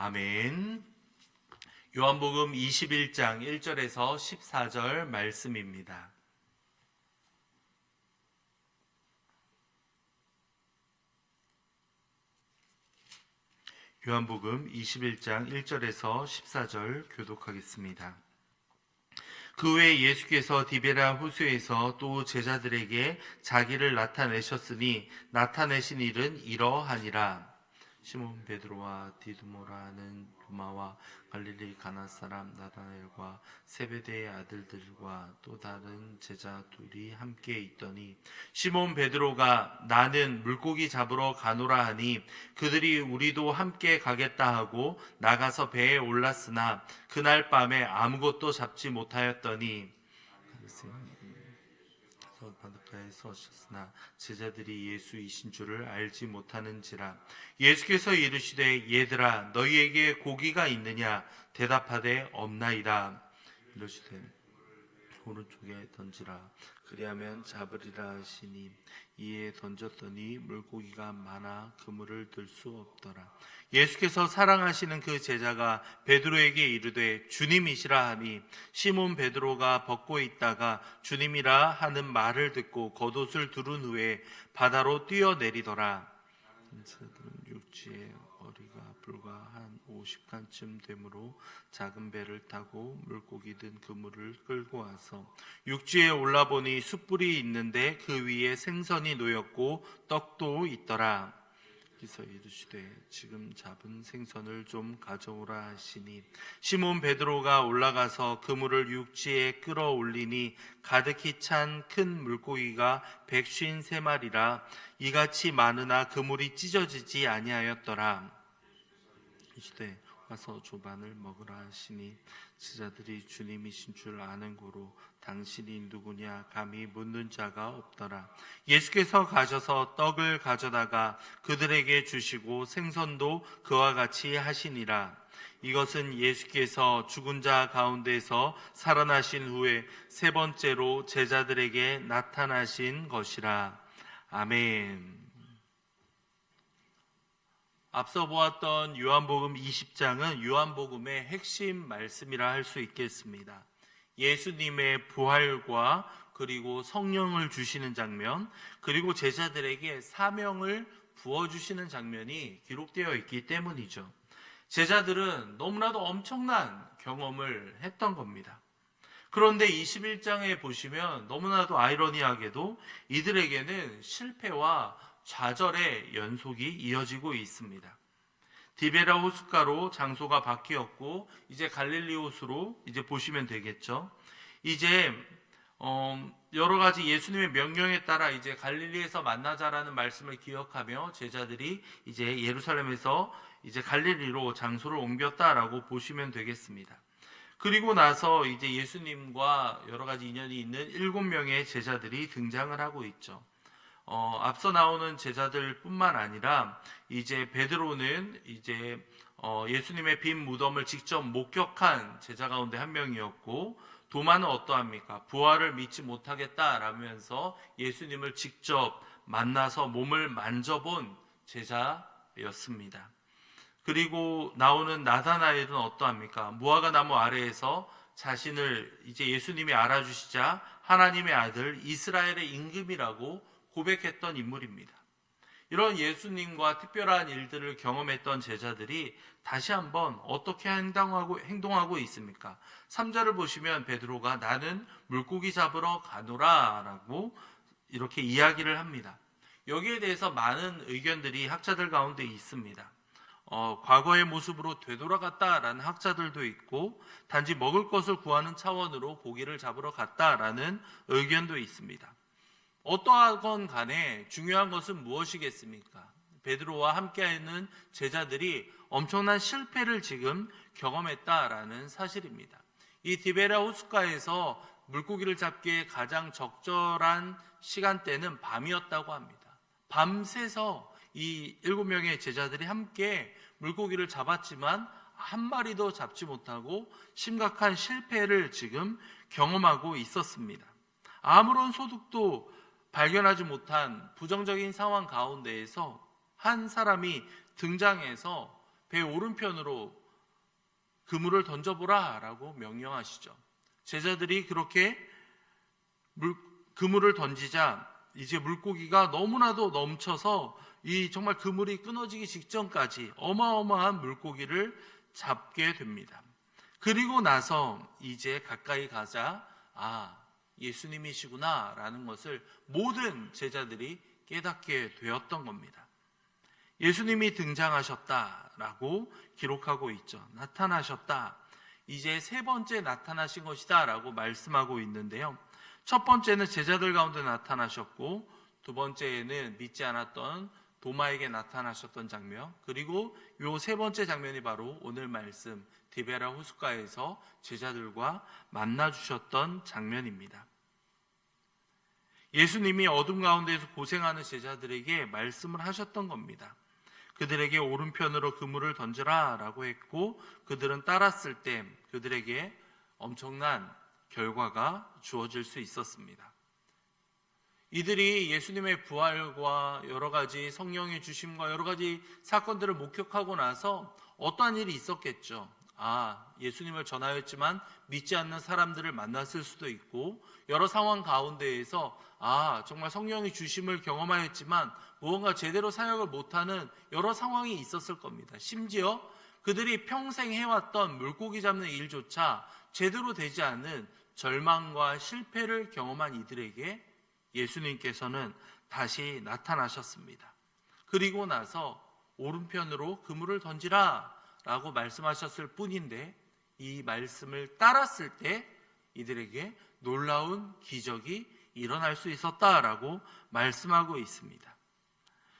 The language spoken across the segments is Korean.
아멘. 요한복음 21장 1절에서 14절 말씀입니다. 요한복음 21장 1절에서 14절 교독하겠습니다. 그 후에 예수께서 디베랴 호수에서 또 제자들에게 자기를 나타내셨으니 나타내신 일은 이러하니라. 시몬 베드로와 디두모라는 도마와 갈릴리 가나 사람 나다나엘과 세베대의 아들들과 또 다른 제자 둘이 함께 있더니 시몬 베드로가 나는 물고기 잡으러 가노라 하니 그들이 우리도 함께 가겠다 하고 나가서 배에 올랐으나 그날 밤에 아무것도 잡지 못하였더니 바닷가에 서셨으나 제자들이 예수이신 줄을 알지 못하는지라. 예수께서 이르시되 얘들아 너희에게 고기가 있느냐 대답하되 없나이다. 이르시되 오른쪽에 던지라 그리하면 잡으리라 하시니 이에 던졌더니 물고기가 많아 그물을 들 수 없더라. 예수께서 사랑하시는 그 제자가 베드로에게 이르되 주님이시라 하니 시몬 베드로가 벗고 있다가 주님이라 하는 말을 듣고 겉옷을 두른 후에 바다로 뛰어내리더라. 제자들은 육지에 어리가 불과 한 50칸쯤 되므로 작은 배를 타고 물고기 든 그물을 끌고 와서 육지에 올라보니 숯불이 있는데 그 위에 생선이 놓였고 떡도 있더라. 그래서 이르시되 지금 잡은 생선을 좀 가져오라 하시니 시몬 베드로가 올라가서 그물을 육지에 끌어올리니 가득히 찬 큰 물고기가 153마리라 이같이 많으나 그물이 찢어지지 아니하였더라. 이르시되 와서 조반을 먹으라 하시니 제자들이 주님이신 줄 아는 고로 당신이 누구냐 감히 묻는 자가 없더라. 예수께서 가셔서 떡을 가져다가 그들에게 주시고 생선도 그와 같이 하시니라. 이것은 예수께서 죽은 자 가운데서 살아나신 후에 세 번째로 제자들에게 나타나신 것이라. 아멘. 앞서 보았던 요한복음 20장은 요한복음의 핵심 말씀이라 할 수 있겠습니다. 예수님의 부활과 그리고 성령을 주시는 장면, 그리고 제자들에게 사명을 부어주시는 장면이 기록되어 있기 때문이죠. 제자들은 너무나도 엄청난 경험을 했던 겁니다. 그런데 21장에 보시면 너무나도 아이러니하게도 이들에게는 실패와 좌절의 연속이 이어지고 있습니다. 디베랴 호숫가로 장소가 바뀌었고 이제 갈릴리 호수로 이제 보시면 되겠죠. 이제 여러 가지 예수님의 명령에 따라 이제 갈릴리에서 만나자라는 말씀을 기억하며 제자들이 이제 예루살렘에서 이제 갈릴리로 장소를 옮겼다라고 보시면 되겠습니다. 그리고 나서 이제 예수님과 여러 가지 인연이 있는 7명의 제자들이 등장을 하고 있죠. 앞서 나오는 제자들 뿐만 아니라 이제 베드로는 이제 예수님의 빈 무덤을 직접 목격한 제자 가운데 한 명이었고, 도마는 어떠합니까? 부활을 믿지 못하겠다라면서 예수님을 직접 만나서 몸을 만져본 제자였습니다. 그리고 나오는 나다나엘은 어떠합니까? 무화과 나무 아래에서 자신을 이제 예수님이 알아주시자 하나님의 아들 이스라엘의 임금이라고 고백했던 인물입니다. 이런 예수님과 특별한 일들을 경험했던 제자들이 다시 한번 어떻게 행동하고 있습니까? 3절을 보시면 베드로가 나는 물고기 잡으러 가노라 라고 이렇게 이야기를 합니다. 여기에 대해서 많은 의견들이 학자들 가운데 있습니다. 과거의 모습으로 되돌아갔다라는 학자들도 있고, 단지 먹을 것을 구하는 차원으로 고기를 잡으러 갔다라는 의견도 있습니다. 어떠하건 간에 중요한 것은 무엇이겠습니까? 베드로와 함께하는 제자들이 엄청난 실패를 지금 경험했다라는 사실입니다. 이 디베랴 호숫가에서 물고기를 잡기에 가장 적절한 시간대는 밤이었다고 합니다. 밤새서 이 7명의 제자들이 함께 물고기를 잡았지만 한 마리도 잡지 못하고 심각한 실패를 지금 경험하고 있었습니다. 아무런 소득도 발견하지 못한 부정적인 상황 가운데에서 한 사람이 등장해서 배 오른편으로 그물을 던져보라 라고 명령하시죠. 제자들이 그렇게 그물을 던지자 이제 물고기가 너무나도 넘쳐서 이 정말 그물이 끊어지기 직전까지 어마어마한 물고기를 잡게 됩니다. 그리고 나서 이제 가까이 가자 예수님이시구나 라는 것을 모든 제자들이 깨닫게 되었던 겁니다. 예수님이 등장하셨다라고 기록하고 있죠. 나타나셨다. 이제 세 번째 나타나신 것이다 라고 말씀하고 있는데요. 첫 번째는 제자들 가운데 나타나셨고, 두 번째는 믿지 않았던 도마에게 나타나셨던 장면, 그리고 요 세 번째 장면이 바로 오늘 말씀 디베라 호숫가에서 제자들과 만나 주셨던 장면입니다. 예수님이 어둠 가운데에서 고생하는 제자들에게 말씀을 하셨던 겁니다. 그들에게 오른편으로 그물을 던져라 라고 했고, 그들은 따랐을 때 그들에게 엄청난 결과가 주어질 수 있었습니다. 이들이 예수님의 부활과 여러 가지 성령의 주심과 여러 가지 사건들을 목격하고 나서 어떠한 일이 있었겠죠. 예수님을 전하였지만 믿지 않는 사람들을 만났을 수도 있고, 여러 상황 가운데에서 정말 성령의 주심을 경험하였지만 무언가 제대로 사역을 못하는 여러 상황이 있었을 겁니다. 심지어 그들이 평생 해왔던 물고기 잡는 일조차 제대로 되지 않은 절망과 실패를 경험한 이들에게 예수님께서는 다시 나타나셨습니다. 그리고 나서 오른편으로 그물을 던지라 라고 말씀하셨을 뿐인데, 이 말씀을 따랐을 때 이들에게 놀라운 기적이 일어날 수 있었다라고 말씀하고 있습니다.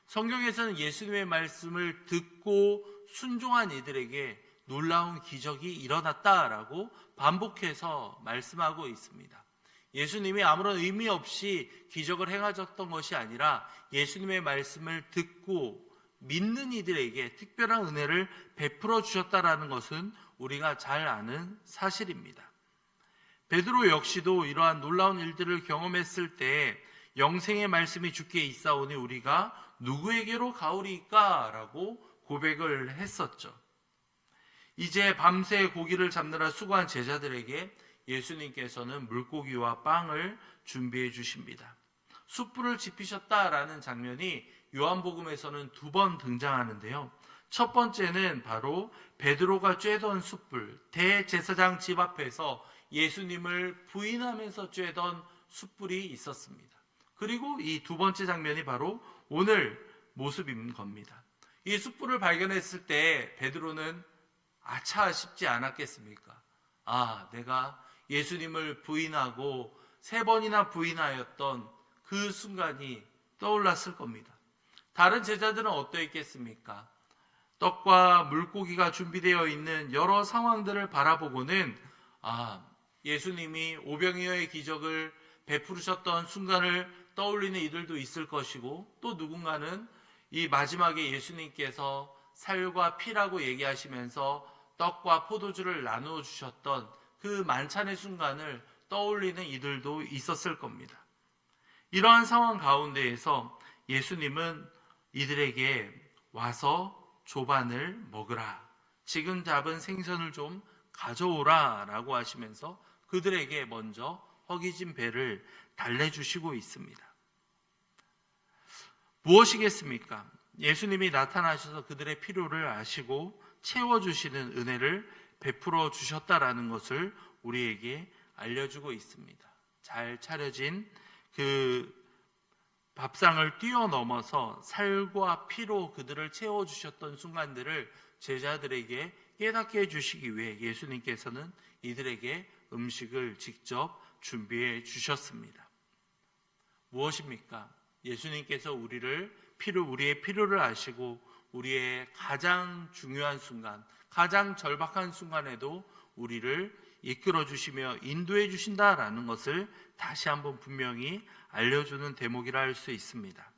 성경에서는 예수님의 말씀을 듣고 순종한 이들에게 놀라운 기적이 일어났다라고 반복해서 말씀하고 있습니다. 예수님이 아무런 의미 없이 기적을 행하셨던 것이 아니라 예수님의 말씀을 듣고 믿는 이들에게 특별한 은혜를 베풀어 주셨다라는 것은 우리가 잘 아는 사실입니다. 베드로 역시도 이러한 놀라운 일들을 경험했을 때 영생의 말씀이 주께 있사오니 우리가 누구에게로 가오리까? 라고 고백을 했었죠. 이제 밤새 고기를 잡느라 수고한 제자들에게 예수님께서는 물고기와 빵을 준비해 주십니다. 숯불을 지피셨다라는 장면이 요한복음에서는 2번 등장하는데요. 첫 번째는 바로 베드로가 쬐던 숯불, 대제사장 집 앞에서 예수님을 부인하면서 쬐던 숯불이 있었습니다. 그리고 이 두 번째 장면이 바로 오늘 모습인 겁니다. 이 숯불을 발견했을 때 베드로는 아차 싶지 않았겠습니까? 내가 예수님을 부인하고 3번이나 부인하였던 그 순간이 떠올랐을 겁니다. 다른 제자들은 어떠했겠습니까? 떡과 물고기가 준비되어 있는 여러 상황들을 바라보고는 예수님이 오병이어의 기적을 베푸셨던 순간을 떠올리는 이들도 있을 것이고, 또 누군가는 이 마지막에 예수님께서 살과 피라고 얘기하시면서 떡과 포도주를 나누어 주셨던 그 만찬의 순간을 떠올리는 이들도 있었을 겁니다. 이러한 상황 가운데에서 예수님은 이들에게 와서 조반을 먹으라, 지금 잡은 생선을 좀 가져오라 라고 하시면서 그들에게 먼저 허기진 배를 달래주시고 있습니다. 무엇이겠습니까? 예수님이 나타나셔서 그들의 필요를 아시고 채워주시는 은혜를 베풀어 주셨다라는 것을 우리에게 알려주고 있습니다. 잘 차려진 그 밥상을 뛰어넘어서 살과 피로 그들을 채워주셨던 순간들을 제자들에게 깨닫게 해주시기 위해 예수님께서는 이들에게 음식을 직접 준비해 주셨습니다. 무엇입니까? 예수님께서 우리의 필요를 아시고 우리의 가장 중요한 순간, 가장 절박한 순간에도 우리를 이끌어 주시며 인도해 주신다라는 것을 다시 한번 분명히 알려주는 대목이라 할 수 있습니다.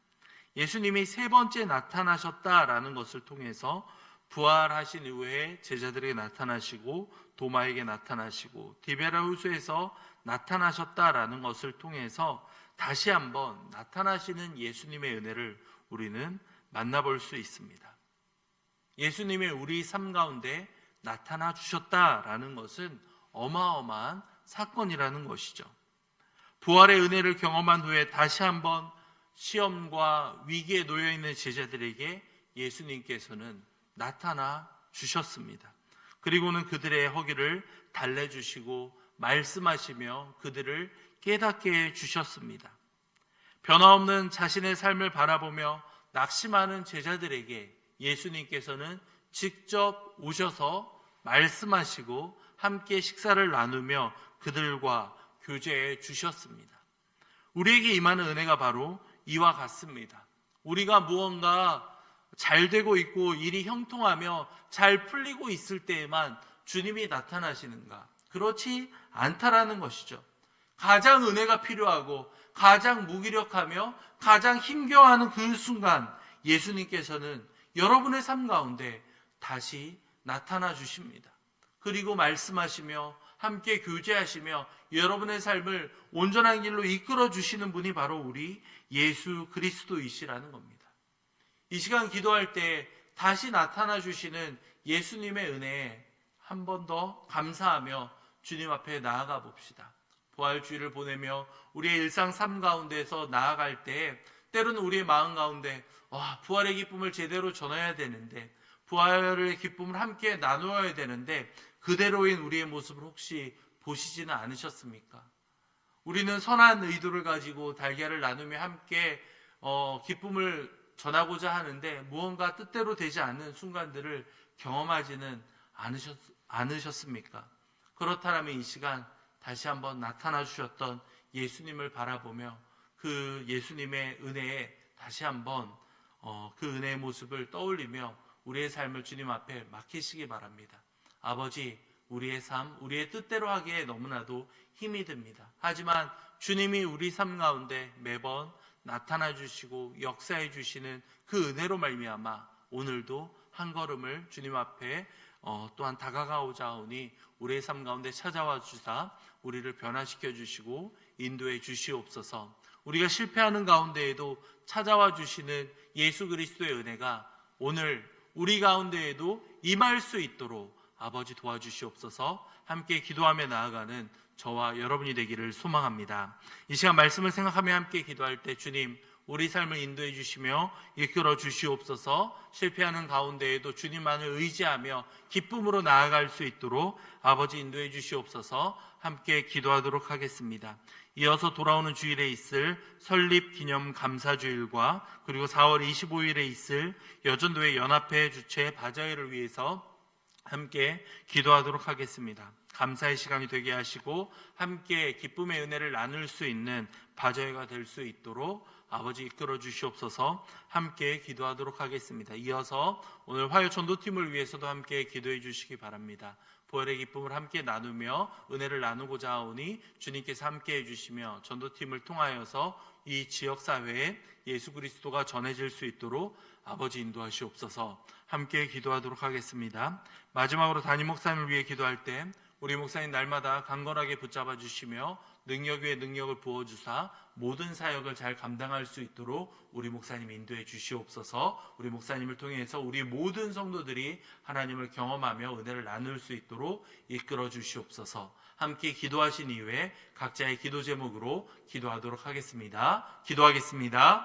예수님이 3번째 나타나셨다라는 것을 통해서 부활하신 이후에 제자들에게 나타나시고 도마에게 나타나시고 디베라 호수에서 나타나셨다라는 것을 통해서 다시 한번 나타나시는 예수님의 은혜를 우리는 만나볼 수 있습니다. 예수님의 우리 삶 가운데 나타나 주셨다라는 것은 어마어마한 사건이라는 것이죠. 부활의 은혜를 경험한 후에 다시 한번 시험과 위기에 놓여 있는 제자들에게 예수님께서는 나타나 주셨습니다. 그리고는 그들의 허기를 달래주시고 말씀하시며 그들을 깨닫게 해 주셨습니다. 변화없는 자신의 삶을 바라보며 낙심하는 제자들에게 예수님께서는 직접 오셔서 말씀하시고 함께 식사를 나누며 그들과 교제해 주셨습니다. 우리에게 임하는 은혜가 바로 이와 같습니다. 우리가 무언가 잘 되고 있고 일이 형통하며 잘 풀리고 있을 때에만 주님이 나타나시는가? 그렇지 않다라는 것이죠. 가장 은혜가 필요하고 가장 무기력하며 가장 힘겨워하는 그 순간 예수님께서는 여러분의 삶 가운데 다시 나타나 주십니다. 그리고 말씀하시며 함께 교제하시며 여러분의 삶을 온전한 길로 이끌어 주시는 분이 바로 우리 예수 그리스도이시라는 겁니다. 이 시간 기도할 때 다시 나타나 주시는 예수님의 은혜에 한 번 더 감사하며 주님 앞에 나아가 봅시다. 부활주의를 보내며 우리의 일상 삶 가운데서 나아갈 때 때로는 우리의 마음 가운데 부활의 기쁨을 제대로 전해야 되는데, 부활의 기쁨을 함께 나누어야 되는데 그대로인 우리의 모습을 혹시 보시지는 않으셨습니까? 우리는 선한 의도를 가지고 달걀을 나누며 함께 기쁨을 전하고자 하는데 무언가 뜻대로 되지 않는 순간들을 경험하지는 않으셨습니까? 그렇다면 이 시간 다시 한번 나타나 주셨던 예수님을 바라보며 그 예수님의 은혜에 다시 한번 그 은혜의 모습을 떠올리며 우리의 삶을 주님 앞에 맡기시기 바랍니다. 아버지, 우리의 삶, 우리의 뜻대로 하기에 너무나도 힘이 듭니다. 하지만 주님이 우리 삶 가운데 매번 나타나 주시고 역사해 주시는 그 은혜로 말미암아 오늘도 한 걸음을 주님 앞에 또한 다가가오자 하오니 우리의 삶 가운데 찾아와 주사 우리를 변화시켜 주시고 인도해 주시옵소서. 우리가 실패하는 가운데에도 찾아와 주시는 예수 그리스도의 은혜가 오늘 우리 가운데에도 임할 수 있도록 아버지 도와주시옵소서. 함께 기도하며 나아가는 저와 여러분이 되기를 소망합니다. 이 시간 말씀을 생각하며 함께 기도할 때 주님, 우리 삶을 인도해 주시며 이끌어 주시옵소서. 실패하는 가운데에도 주님만을 의지하며 기쁨으로 나아갈 수 있도록 아버지 인도해 주시옵소서. 함께 기도하도록 하겠습니다. 이어서 돌아오는 주일에 있을 설립 기념 감사주일과 그리고 4월 25일에 있을 여전도회 연합회 주최 바자회를 위해서 함께 기도하도록 하겠습니다. 감사의 시간이 되게 하시고 함께 기쁨의 은혜를 나눌 수 있는 바자회가 될 수 있도록 아버지 이끌어 주시옵소서. 함께 기도하도록 하겠습니다. 이어서 오늘 화요 전도팀을 위해서도 함께 기도해 주시기 바랍니다. 부활의 기쁨을 함께 나누며 은혜를 나누고자 하오니 주님께서 함께 해주시며 전도팀을 통하여서 이 지역사회에 예수 그리스도가 전해질 수 있도록 아버지 인도하시옵소서. 함께 기도하도록 하겠습니다. 마지막으로 담임 목사님을 위해 기도할 때 우리 목사님 날마다 강건하게 붙잡아 주시며 능력 위에 능력을 부어주사 모든 사역을 잘 감당할 수 있도록 우리 목사님 인도해 주시옵소서. 우리 목사님을 통해서 우리 모든 성도들이 하나님을 경험하며 은혜를 나눌 수 있도록 이끌어 주시옵소서. 함께 기도하신 이후에 각자의 기도 제목으로 기도하도록 하겠습니다. 기도하겠습니다.